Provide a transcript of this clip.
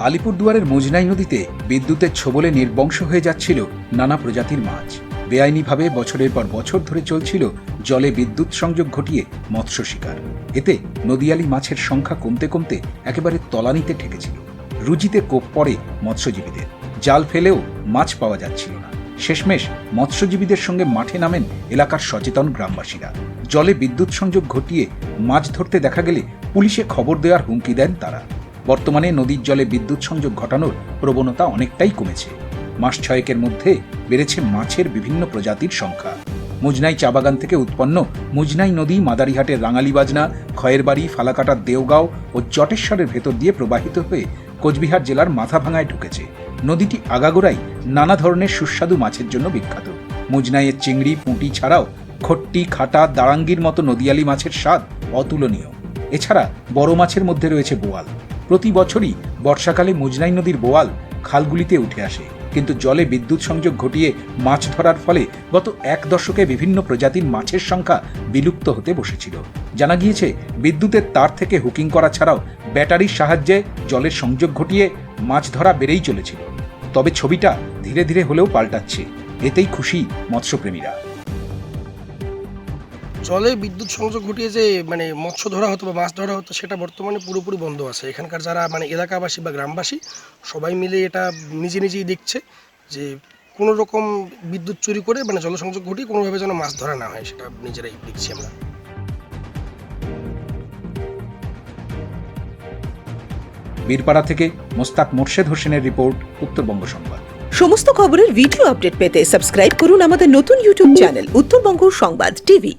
আলিপুরদুয়ারের মুজনাই নদীতে বিদ্যুতের ছোবলে নির্বংশ হয়ে যাচ্ছিল নানা প্রজাতির মাছ। বেআইনিভাবে বছরের পর বছর ধরে চলছিল জলে বিদ্যুৎ সংযোগ ঘটিয়ে মৎস্য শিকার। এতে নদীয়ালি মাছের সংখ্যা কমতে কমতে একেবারে তলানিতে ঠেকেছিল। রুজিতে কোপ পড়ে মৎস্যজীবীদের। জাল ফেলেও মাছ পাওয়া যাচ্ছিল না। শেষমেশ মৎস্যজীবীদের সঙ্গে মাঠে নামেন এলাকার সচেতন গ্রামবাসীরা। জলে বিদ্যুৎ সংযোগ ঘটিয়ে মাছ ধরতে দেখা গেলে পুলিশে খবর দেওয়ার হুমকি দেন তারা। বর্তমানে নদীর জলে বিদ্যুৎ সংযোগ ঘটানোর প্রবণতা অনেকটাই কমেছে। মাস ছয়েকের মধ্যে বেড়েছে মাছের বিভিন্ন প্রজাতির সংখ্যা। মুজনাই চা বাগান থেকে উৎপন্ন মুজনাই নদী মাদারিহাটের রাঙালিবাজনা, খয়েরবাড়ি, ফালাকাটার দেওগাঁও ও জটেশ্বরের ভেতর দিয়ে প্রবাহিত হয়ে কোচবিহার জেলার মাথাভাঙায় ঢুকেছে। নদীটি আগাগোড়াই নানা ধরনের সুস্বাদু মাছের জন্য বিখ্যাত। মুজনাইয়ের চিংড়ি, পুঁটি ছাড়াও খট্টি, খাটা, দারাঙ্গির মতো নদীয়ালি মাছের স্বাদ অতুলনীয়। এছাড়া বড় মাছের মধ্যে রয়েছে বোয়াল। প্রতি বছরই বর্ষাকালে মুজনাই নদীর বোয়াল খালগুলিতে উঠে আসে, কিন্তু জলে বিদ্যুৎ সংযোগ ঘটিয়ে মাছ ধরার ফলে গত এক দশকে বিভিন্ন প্রজাতির মাছের সংখ্যা বিলুপ্ত হতে বসেছিল। জানা গিয়েছে, বিদ্যুতের তার থেকে হুকিং করা ছাড়াও ব্যাটারির সাহায্যে জলের সংযোগ ঘটিয়ে মাছ ধরা বেড়েই চলেছিল। তবে ছবিটা ধীরে ধীরে হলেও পাল্টাচ্ছে। এতেই খুশি মৎস্যপ্রেমীরা। জলে বিদ্যুৎ সংযোগ ঘটিয়ে যে মৎস্য ধরা হতো বা মাছ ধরা হতো, সেটা বর্তমানে পুরোপুরি বন্ধ আছে। এখানকার যারা এলাকাবাসী বা গ্রামবাসী সবাই মিলে এটা নিজেই দেখছে যে কোনো রকম বিদ্যুৎ চুরি করে জলসংযোগ ঘটিয়ে কোনোভাবে যেন মাছ ধরা না হয়, সেটা নিজেরাই দেখছি আমরা। বীরপাড়া থেকে মোস্তাক মোর্শেদ হোসেনের রিপোর্ট, উত্তরবঙ্গ সংবাদ। সমস্ত খবরের ভিডিও আপডেট পেতে সাবস্ক্রাইব করুন আমাদের নতুন ইউটিউব চ্যানেল উত্তরবঙ্গ সংবাদ টিভি।